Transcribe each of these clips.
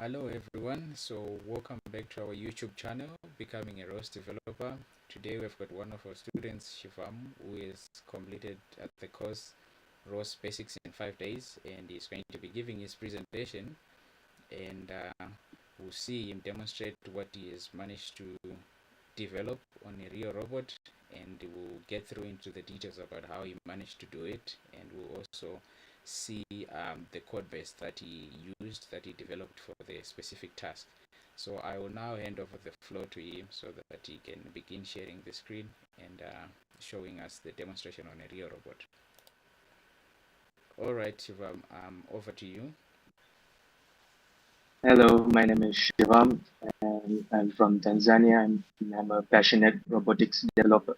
Hello everyone, so welcome back to our YouTube channel, Becoming a ROS Developer. Today we've got one of our students, Shivam, who has completed the course ROS Basics in 5 days, and he's going to be giving his presentation, and we'll see him demonstrate what he has managed to develop on a real robot, and we'll get through into the details about how he managed to do it, and we'll also see the code base that he used, that he developed for the specific task. So I will now hand over the floor to him so that he can begin sharing the screen and showing us the demonstration on a real robot. All right, Shivam, over to you. Hello, my name is Shivam and I'm from Tanzania and I'm a passionate robotics developer.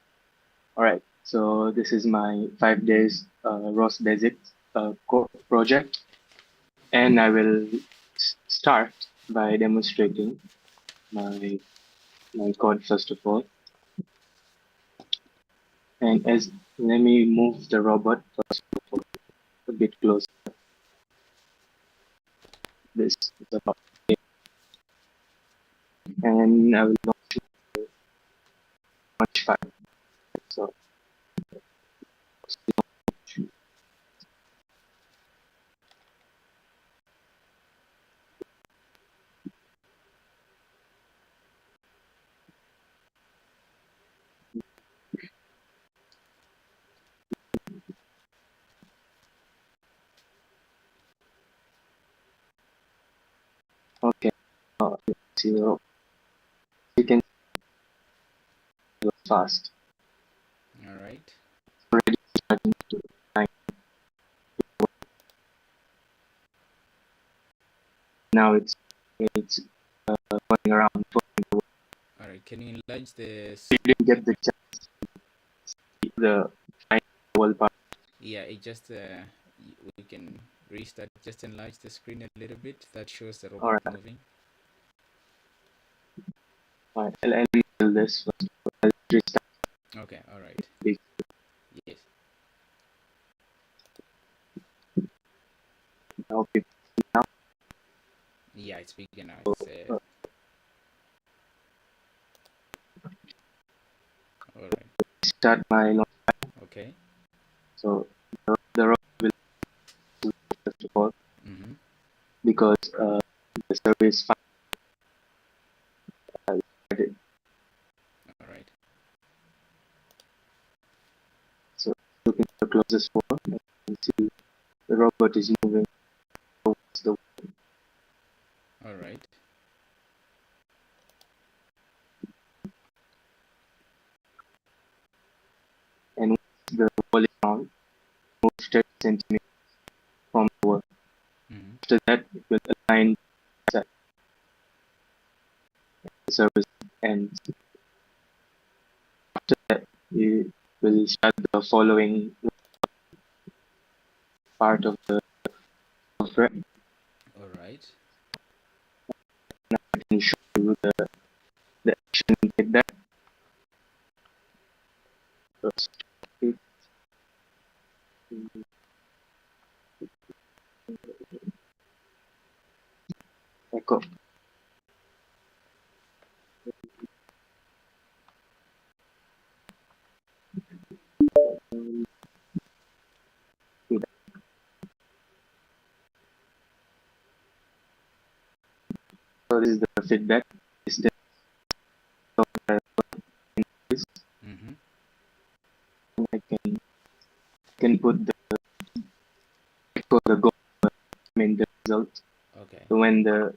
All right, so this is my 5 days ROS Basics core project, and I will start by demonstrating my code first of all. And let me move the robot first of all a bit closer. This is about and I will launch 5. So okay, you can go fast. All right. Already starting to time. Now it's going around. All right. Can you enlarge the? You didn't get the chance to see the final part. Yeah, it just we can restart. Just enlarge the screen a little bit. That shows the All robot right, moving. all right. I'll enable this first. I'll restart Okay. All right. this. Yes. Okay. Now, Yeah, it's big now. so, It's all right. start my launch. Okay. So the road will first of all Mm-hmm. because the service file started. All right. So looking for the closest one, and see the robot is moving towards the All right. and once the wall is found, move 30 centimeters from the wall. Mm-hmm. After that, it will align the service ends. After that, we will start the following part of the software. All right. Now I can show you the action like that. First, it, echo. So this is the feedback system. Mm-hmm. I can put the echo the goal in the result. Okay. So when the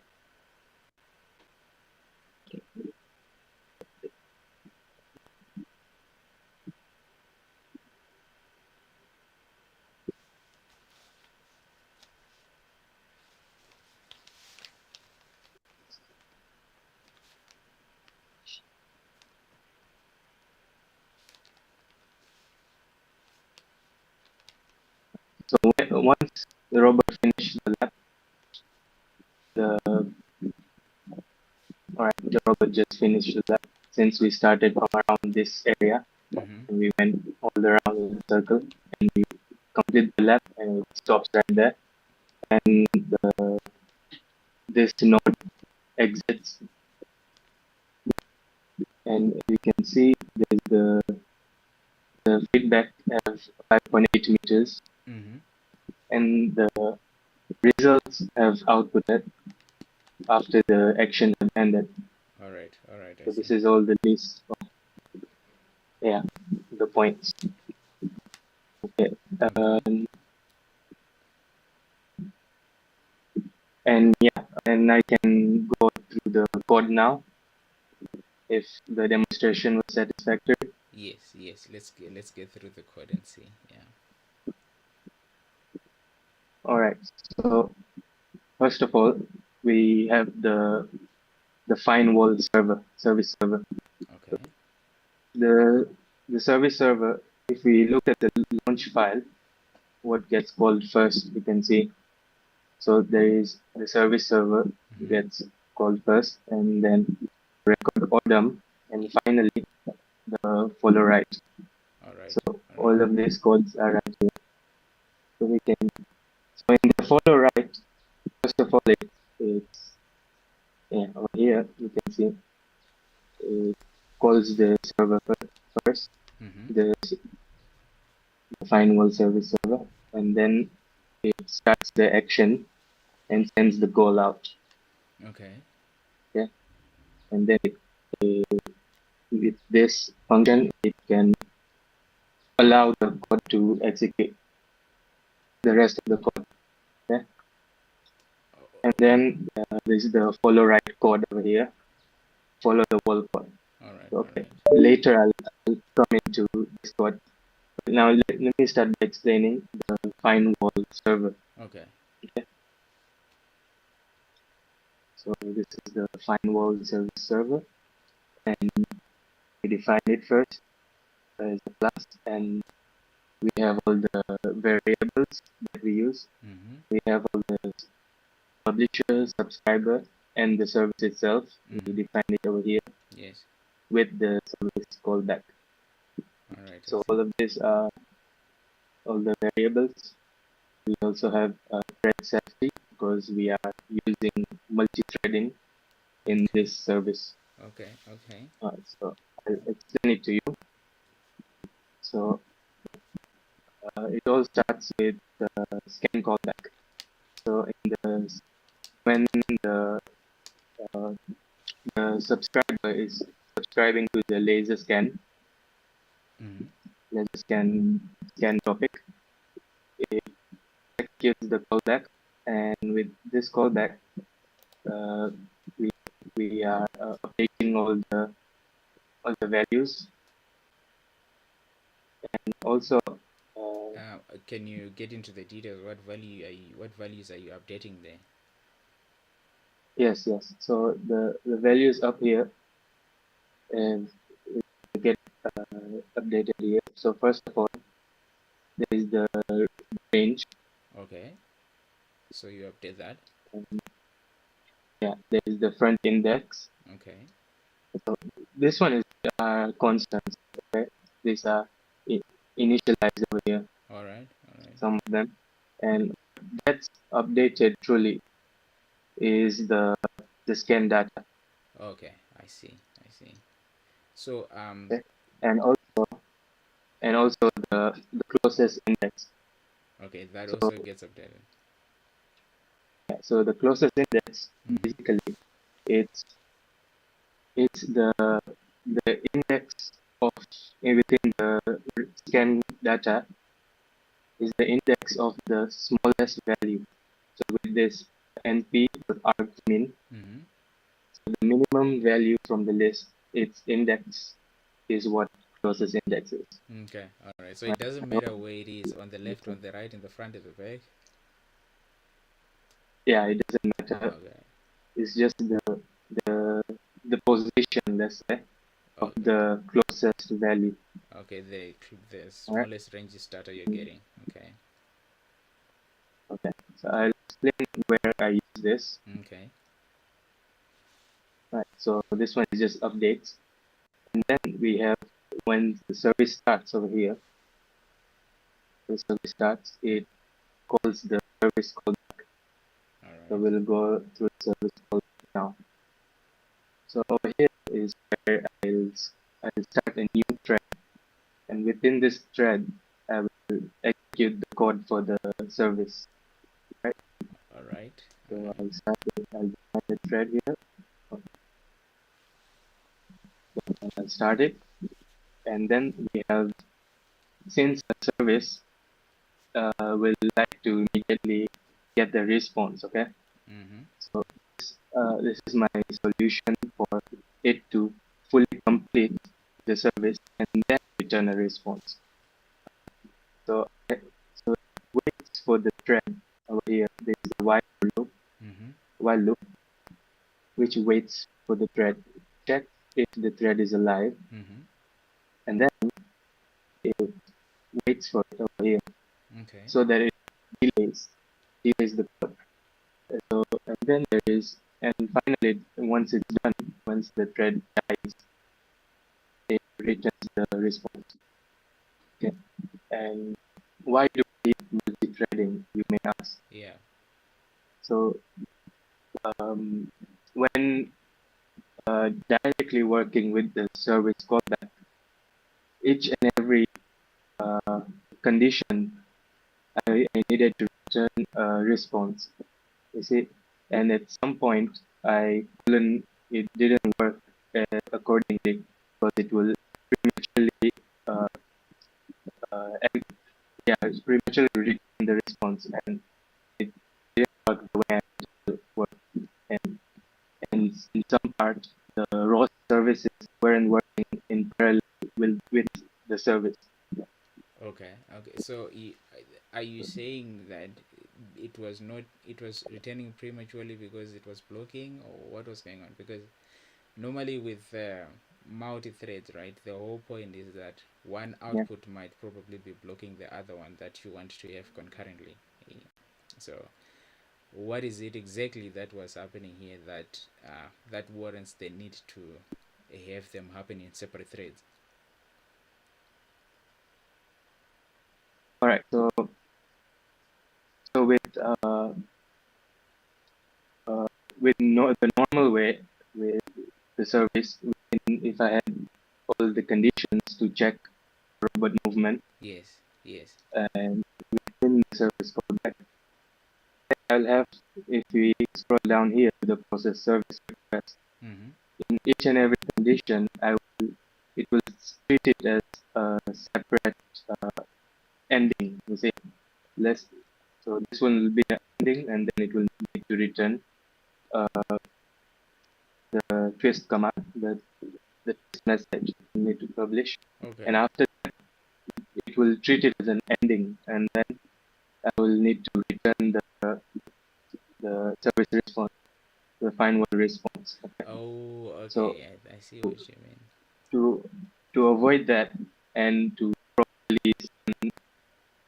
once the robot finishes the lap, the alright, the robot just finished the lap. Since we started from around this area, Mm-hmm. and we went all around in a circle, and we complete the lap, and it stops right there. And this node exits, and you can see there's the feedback have 5.8 meters, and the results have outputted after the action have ended. All right. So this is all the list of, yeah, the points. Okay. And yeah, and I can go through the code now if the demonstration was satisfactory. Yes. Let's get through the code and see. Yeah. All right. So first of all, we have the find wall service server. Okay. The service server, if we look at the launch file, what gets called first, you can see. So there is the service server gets called first, and then record odom, and finally the follow right. All right. So all of these codes are right here. So we can, so in the follow right, first of all, it's yeah, over here you can see it calls the server first, the find wall service server, and then it starts the action and sends the goal out. Okay. Yeah, and then with this function, it can allow the code to execute the rest of the code. Yeah, and then there's the follow right code over here, follow the wall code. All right. Okay, later I'll come into this code. Now let me start by explaining the find wall server. Okay. So this is the find wall service server, and we define it first as a class, and we have all the variables that we use. We have all the publisher, subscriber, and the service itself. We define it over here. Yes. With the service callback. All right. So all of these are all the variables. We also have thread safety because we are using multi-threading in this service. Okay. So I'll explain it to you. So it all starts with the scan callback. So when the subscriber is subscribing to the laser scan topic, it executes the callback, and with this callback, we are updating all the values, and also. Can you get into the details? What values are you updating there? Yes. So the values up here and get updated here. So first of all, there is the range. Okay. So you update that. Yeah, there is the front index. Okay. So this one is constants. Okay, these are initialized over here. All right. Some of them, and that's updated truly is the scan data. Okay, I see. So okay. And also the closest index. Okay, that also gets updated. Yeah, so the closest index basically it's the index of within the scan data is the index of the smallest value. So with this np.argmin, so the minimum value from the list, its index is what closest index is. Okay, all right. So it doesn't matter where it is, on the left, on the right, in the front, at the back. Yeah, it doesn't matter. Okay. It's just the position, let's say, of the closest value. Okay, the smallest range data you're getting. Okay. Okay, so I'll explain where I use this. Okay. Right, so this one is just updates. And then we have when the service starts over here. The service starts, it calls the service callback. All So we'll go through the service call now. So over here is where I'll start a new thread, and within this thread, I will execute the code for the service. Right? All right. So I'll define the thread here. So I'll start it, and then we have, since the service will like to immediately get the response. Okay. Mm-hmm. So this is my solution for it to fully complete the service and then return a response. So, so it waits for the thread over here. This is the while loop, which waits for the thread, check if the thread is alive, and then it waits for it over here, so that it delays the code. So and then there is, and finally, once it's done, once the thread dies, it returns the response. Okay. And why do we need multi-threading, you may ask? Yeah. So when directly working with the service callback, each and every condition I needed to return a response. You see, and at some point it didn't work accordingly, because it will prematurely prematurely return the response, and it didn't work the way I wanted to work. And in some part, the ROS services weren't working in parallel with the service. Okay. So are you saying that it was returning prematurely because it was blocking, or what was going on? Because normally with multi-threads, right, the whole point is that one output might probably be blocking the other one that you want to have concurrently. So what is it exactly that was happening here that warrants the need to have them happen in separate threads? All right. So with the normal way with the service, if I had all the conditions to check robot movement, Yes. and within the service callback, I'll have, if we scroll down here to the process service request, in each and every condition, it will treat it as a separate ending. You see, so this one will be the ending, and then it will need to return the twist command, the twist message you need to publish. Okay. And after that, it will treat it as an ending, and then I will need to return the service response, the final response. Oh, okay. So I see what you mean. To avoid that, and to properly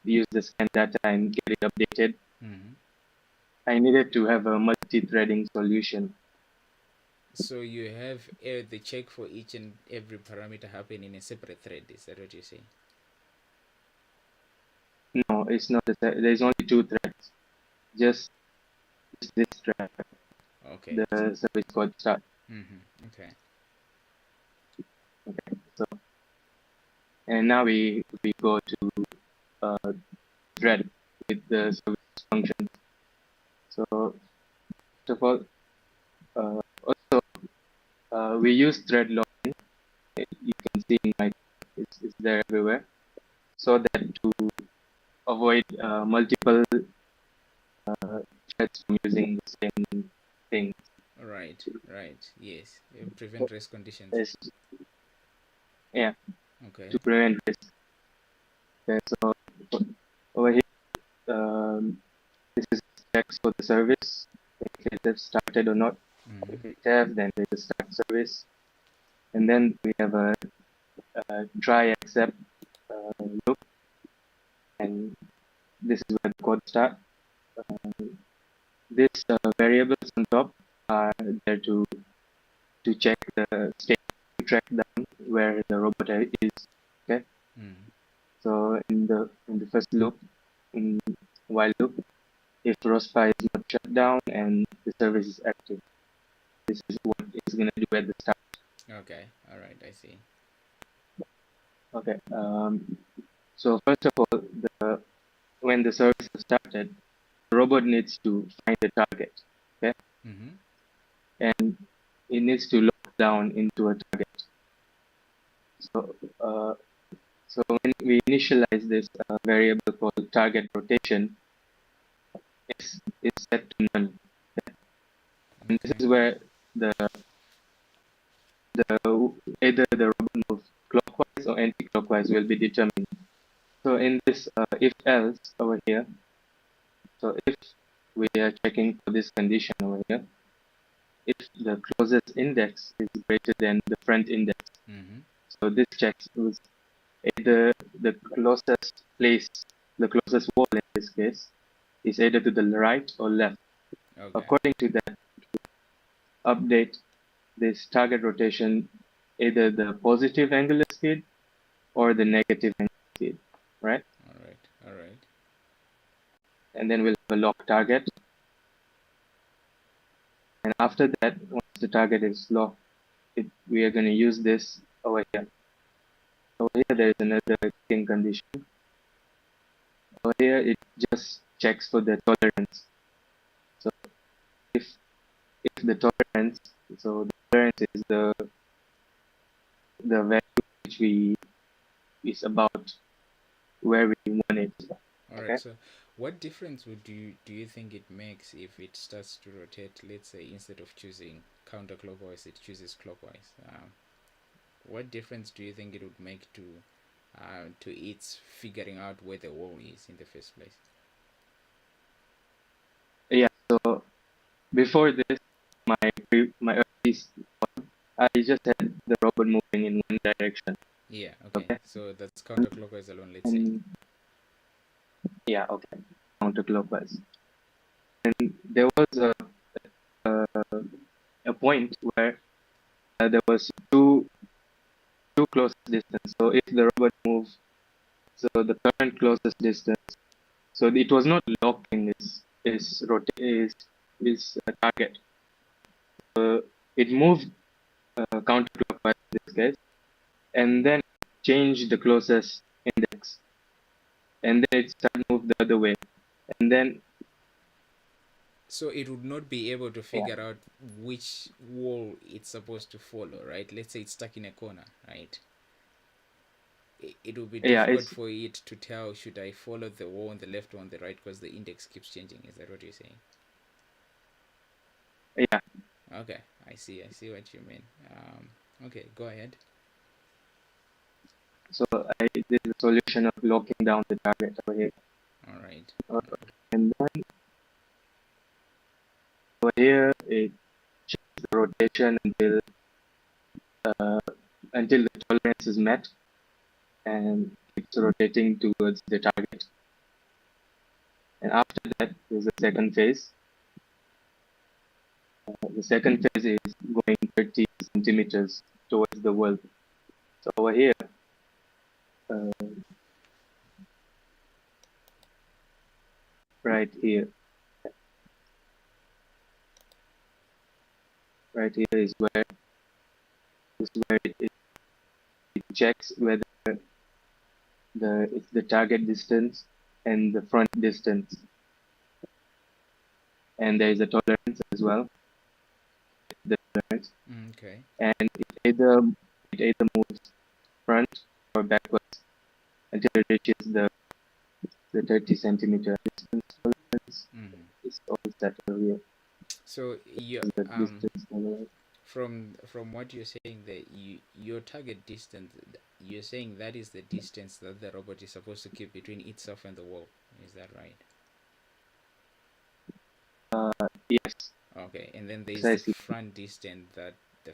use the scan data and get it updated, I needed to have a multi-threading solution. So you have the check for each and every parameter happen in a separate thread. Is that what you say? No, it's not. There's only two threads. Just this thread. Okay. The service code start. Okay. Okay. So, and now we go to thread with the service function. So, first of all, also we use thread logging. You can see in my, it's there everywhere, so that to avoid multiple threads from using the same thing. Right. Yes. Prevent race conditions. Yeah. Okay. To prevent risk. Okay, so over here, this is checks for the service, if it has started or not. If it has, then there's a start service, and then we have a try except loop, and this is where the code starts. These variables on top are there to check the state, to track down where the robot is. Okay. So in the first loop, in while loop, if ROS-Pi is not shut down and the service is active. This is what it's going to do at the start. Okay, all right, I see. Okay. So first of all, when the service is started, the robot needs to find the target. Okay. Mm-hmm. And it needs to lock down into a target. So, so when we initialize this variable called target rotation, it's set to none. And this Okay. is where the either the robot moves clockwise or anti-clockwise will be determined. So in this if else over here, so if we are checking for this condition over here, if the closest index is greater than the front index, Mm-hmm. so this checks with either the closest place, the closest wall in this case, is either to the right or left. Okay. According to that, update this target rotation, either the positive angular speed or the negative angular speed, right? All right. All right. And then we'll have a lock target. And after that, once the target is locked, we are going to use this over here. Over here, there is another checking condition. Over here, it just checks for the tolerance. So if the tolerance, so the tolerance is the value which we is about where we want it. All right. Okay. So, what difference would do you think it makes if it starts to rotate? Let's say instead of choosing counterclockwise, it chooses clockwise. What difference do you think it would make to its figuring out where the wall is in the first place? Yeah. So before this, my early I just had the robot moving in one direction. Yeah. Okay. Okay. So that's counterclockwise alone. Let's say. And yeah, okay, counterclockwise. And there was a, a point where there was two closest distance. So if the robot moves, so the current closest distance, so it was not locking its target. It moved counterclockwise in this case, and then changed the closest index, and then it started move the other way, and then So it would not be able to yeah, figure out which wall it's supposed to follow, right? Let's say it's stuck in a corner, right? It will be yeah, difficult it's for it to tell should I follow the wall on the left or on the right because the index keeps changing. Is that what you're saying? yeah. Okay, I see what you mean. Okay, go ahead. So this is a solution of locking down the target over here. All right. And then over here it changes the rotation uh, until the tolerance is met, and keeps rotating towards the target. And after that, there's a second phase. The second phase is going 30 centimeters towards the world. So over here, uh, right here, right here is where it checks whether it's the target distance and the front distance, and there is a tolerance as well. The tolerance, Okay. and it either moves front or backwards until it reaches the 30 centimeter distance tolerance. Mm-hmm. It's all set over here. So you The distance tolerance. from what you're saying that your target distance, you're saying that is the distance that the robot is supposed to keep between itself and the wall. Is that right? Yes, Okay, and then there is precisely. the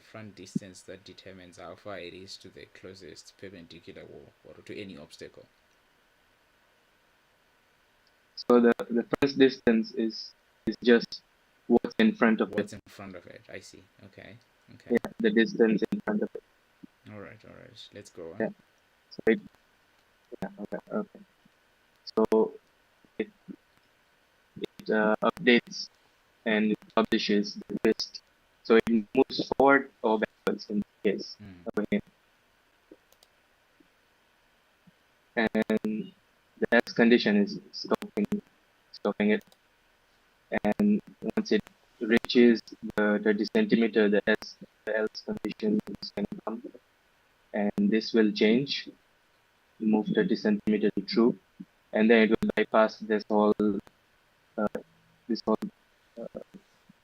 front distance that determines how far it is to the closest perpendicular wall or to any obstacle. So the first distance is just what's in front of it. What's in front of it? I see. Okay. Okay. Yeah, the distance in front of it. All right. All right. Let's go Yeah. on. So yeah, okay, okay. So it updates and it publishes the list. So it moves forward or backwards in this case over here. And the else condition is stopping it. And once it reaches the 30 centimeter, the else condition is going to come, and this will change, move 30 centimeter to true, and then it will bypass this whole uh,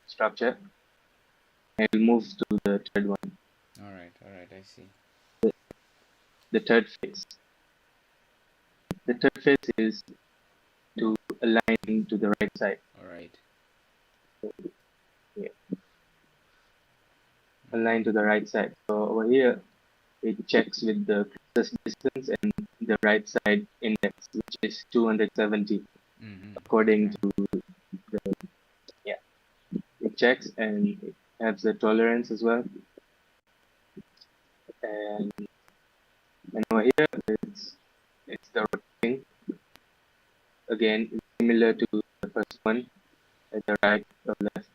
structure and will move to the third one. All right, I see. The third phase. The third phase is to align to the right side. All right. Yeah. Align to the right side. So over here, it checks with the closest distance and the right side index, which is 270, according to the, yeah. It checks and it has the tolerance as well. And over here, it's the rotating. Again, similar to the first one, at the right or left.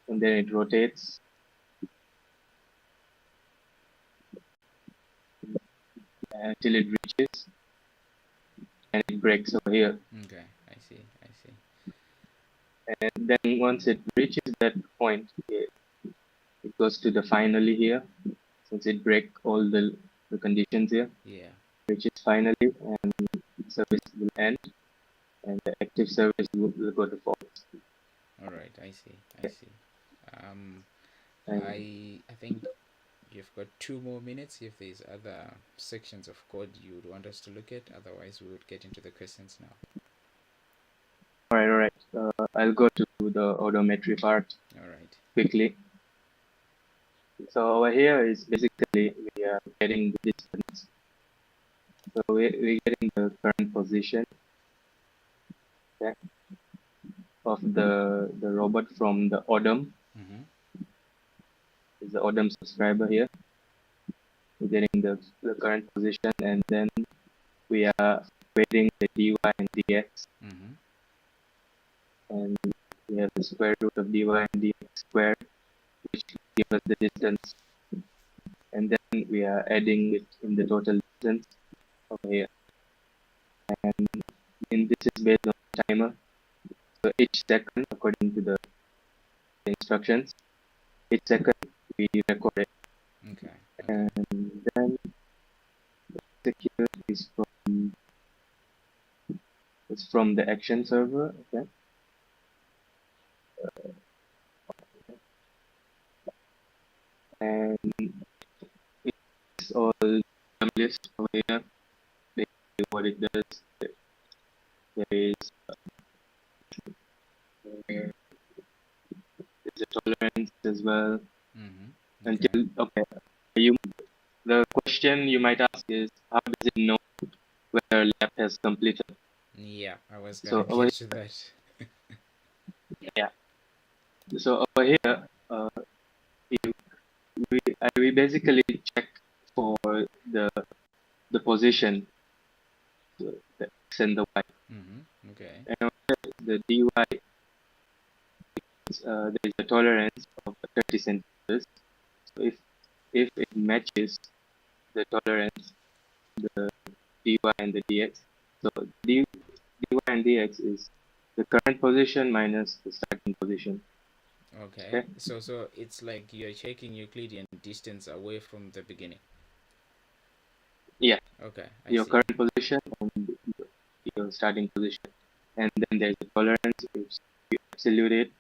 And then it rotates. Until it reaches and it breaks over here. Okay, I see. And then once it reaches that point, it goes to the finally here, since it break all the conditions here. Yeah. Reaches finally, and service will end, and the active service will go to false. All right, I see. I think you've got 2 more minutes if there's other sections of code you would want us to look at. Otherwise, we would get into the questions now. All right. I'll go to the odometry part. All right. Quickly. So over here is basically we are getting the distance. So we're getting the current position, okay, of the robot from the odom. Is the odom subscriber here. We're getting the current position, and then we are equating the dy and dx. And we have the square root of dy and dx squared, which gives us the distance. And then we are adding it in the total distance over here. And this is based on the timer. So each second, according to the instructions, each second we record it. Okay. And then the execute is from the action server. Okay. And it's all list over here. Basically what it does, there is there's a tolerance as well. Until okay, the question you might ask is, how does it know whether lap has completed? Yeah, I was going to get to that. Yeah. So over here, we basically check for the position, the x and the y. Okay. And the dy, there is a tolerance of 30 centimeters. So if it matches the tolerance, the dy and the dx, so dy and dx is the current position minus the starting position. Okay. So it's like you're checking Euclidean distance away from the beginning. Yeah. Okay. Your current position and your starting position, and then there's a tolerance. If you absolute it.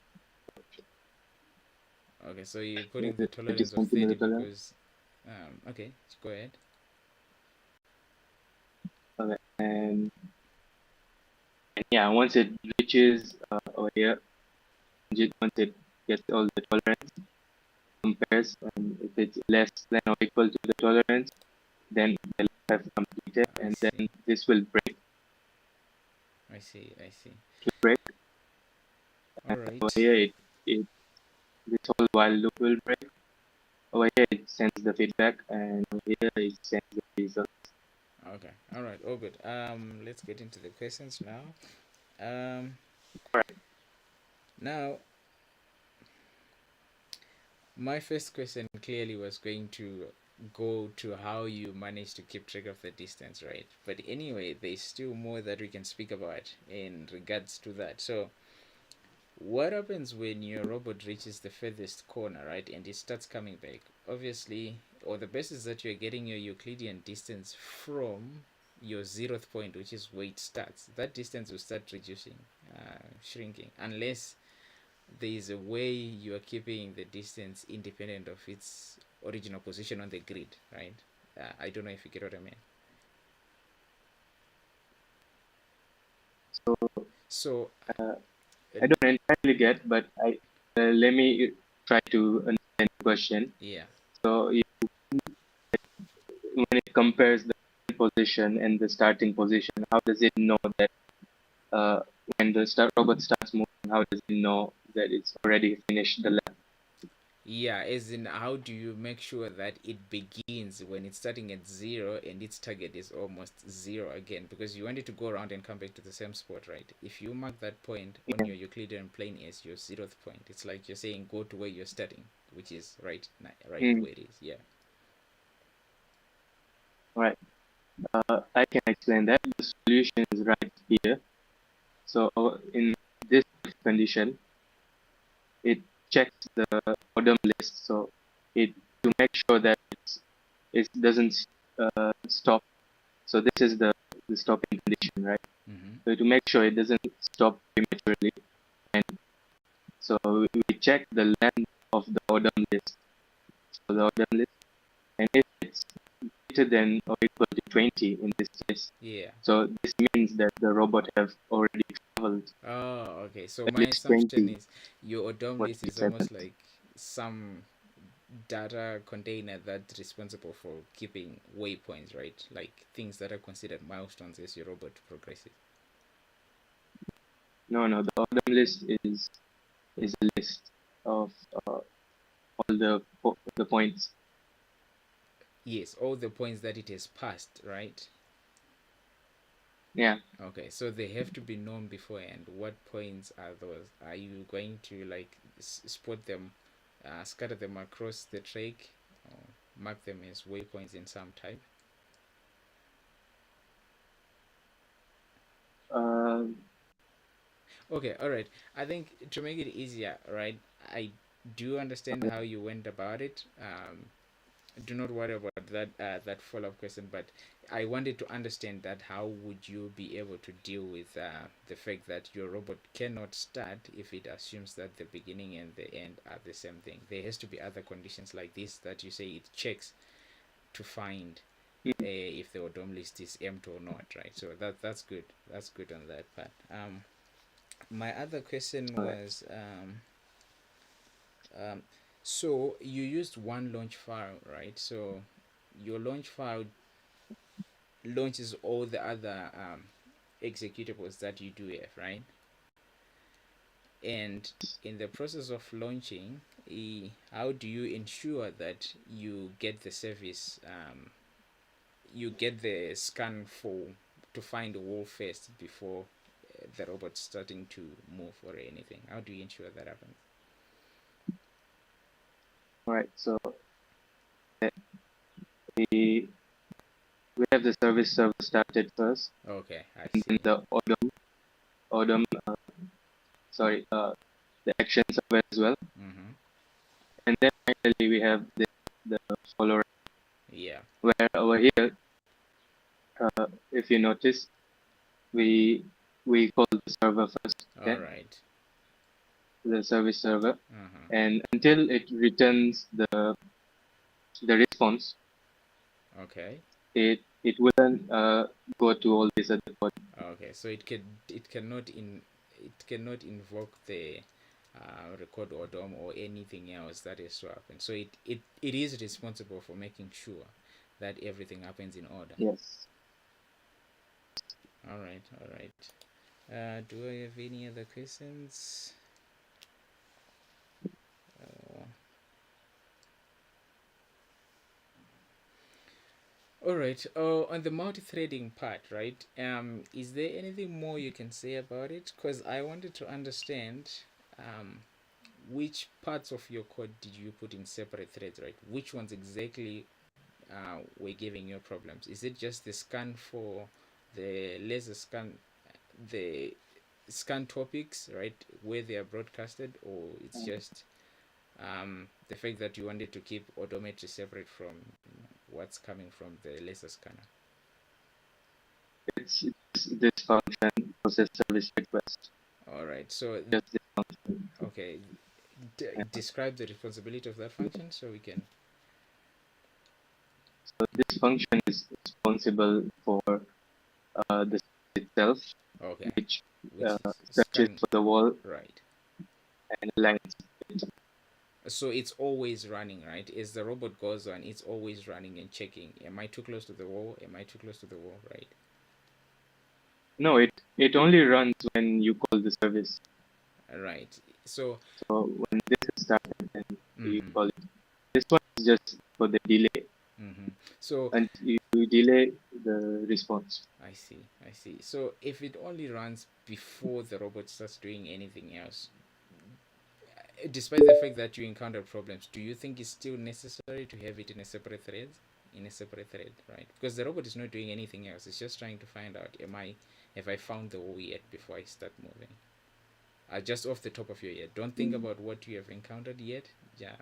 Okay, so you're putting the tolerance of 30 because okay, go ahead. Okay, and yeah, once it reaches over here, once it gets all the tolerance, compares, and if it's less than or equal to the tolerance, then the have completed, and then this will break. I see. To break. All right. Over here, this whole while loop will break. Over here, it sends the feedback, and over here, it sends the results. Okay. All right. All good. Let's get into the questions now. Um, Right. now my first question clearly was going to go to how you manage to keep track of the distance, right? But anyway, there's still more that we can speak about in regards to that. So, what happens when your robot reaches the furthest corner, right, and it starts coming back? Obviously, or the best is that you're getting your Euclidean distance from your zeroth point, which is where it starts. That distance will start reducing, shrinking, unless there is a way you are keeping the distance independent of its original position on the grid, right? I don't know if you get what I mean. So So, uh, uh, I don't entirely get, but I let me try to understand the question. yeah, So when it compares the position and the starting position, how does it know that uh, when the robot starts moving, how does it know that it's already finished the lap? yeah, as in how do you make sure that it begins when it's starting at zero and its target is almost zero again? Because you want it to go around and come back to the same spot, right? If you mark that point on Yeah. your Euclidean plane as your zeroth point, it's like you're saying go to where you're starting, which is right Mm, where it is. Yeah. right. I can explain that. The solution is right here. So in this condition, it checks the modem list. So it to make sure that it doesn't stop. So this is the stopping condition, right? Mm-hmm. So to make sure it doesn't stop prematurely, and so we check the length of the modem list. So the modem list, and if it's greater than or equal to 20 in this case, Yeah. so this means that the robot have already traveled Oh, okay. So at my least assumption 20 is your ODOM what list you is said. almost like some data container that's responsible for keeping waypoints, right? Like things that are considered milestones as your robot progresses. No, the modem list is a list of all the points. Yes, all the points that it has passed, right? Yeah. Okay, so they have to be known beforehand. What points are those? Are you going to like spot them, scatter them across the track, or mark them as waypoints in some type? Um, Okay, all right. I think to make it easier, right? I do understand how you went about it. Do not worry about that follow up question, but I wanted to understand that how would you be able to deal with the fact that your robot cannot start if it assumes that the beginning and the end are the same thing. There has to be other conditions like this that you say it checks to find mm, if the ODOM list is empty or not, right? So that's good. That's good on that part. My other question all right. was um, so you used one launch file, right? So your launch file launches all the other executables that you do have, right? And in the process of launching, how do you ensure that you get the service, you get the scan for to find the wall first before the robot starting to move or anything? How do you ensure that happens? All right. So uh, we we have the service server started first, Okay, I and then see. the odom sorry the action server as well, Mm-hmm. and then finally we have the follower. Yeah. Where over here, if you notice, we we call the server first, All okay, right. the service server, Uh-huh. and until it returns the response, Okay. it wouldn't go to all these other pods. Okay. So it cannot invoke the record ODOM or anything else that is to happen. So it is responsible for making sure that everything happens in order. Yes. All right. All right. Do I have any other questions? Uh, All right. On the multi-threading part, right? Is there anything more you can say about it? Because I wanted to understand, um, which parts of your code did you put in separate threads, right? Which ones exactly were giving you problems? Is it just the scan for the laser scan, the scan topics, right, where they are broadcasted, or it's just the fact that you wanted to keep odometry separate from what's coming from the laser scanner? It's this function process service request. All right. So, Just this function. okay, Yeah. describe the responsibility of that function so we can. So this function is responsible for the service itself, Okay, which which is searches scan, for the wall right? and aligns it. So it's always running, right? As the robot goes on, it's always running and checking. Am I too close to the wall? Am I too close to the wall? Right. No, it only runs when you call the service. Right. So. So when this is started, then you Mm-hmm, call it. This one is just for the delay, mm-hmm. So and you delay the response. I see. I see. So if it only runs before the robot starts doing anything else, despite the fact that you encounter problems, do you think it's still necessary to have it in a separate thread? In a separate thread, right? Because the robot is not doing anything else. It's just trying to find out, have I found the wall yet before I start moving? Just off the top of your head, don't think about what you have encountered yet. Yeah.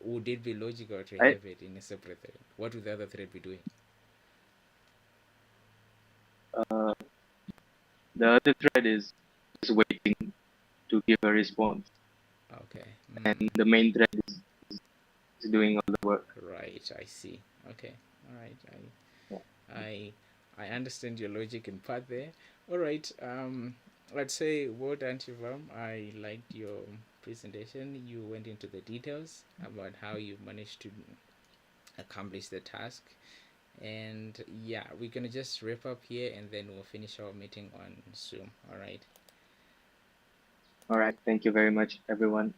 Would it be logical to I have it in a separate thread? What would the other thread be doing? uh, the other thread is just waiting to give a response, Okay. and the main thread is doing all the work. Right. I see. Okay. All right. Yeah. I I understand your logic in part there. All right. Let's say well done, Shivam. I liked your presentation. You went into the details about how you managed to accomplish the task. And yeah, we're gonna just wrap up here, and then we'll finish our meeting on Zoom. All right. All right. Thank you very much, everyone.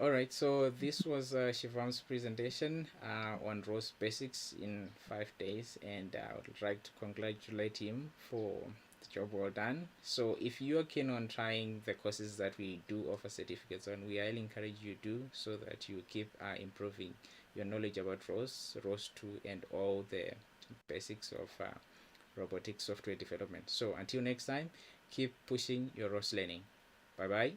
All right, so this was Shivam's presentation on ROS Basics in 5 days, and I would like to congratulate him for the job well done. So, if you are keen on trying the courses that we do offer certificates on, we highly encourage you to, so that you keep improving your knowledge about ROS, ROS 2, and all the basics of robotic software development. So, until next time, keep pushing your ROS learning. Bye bye.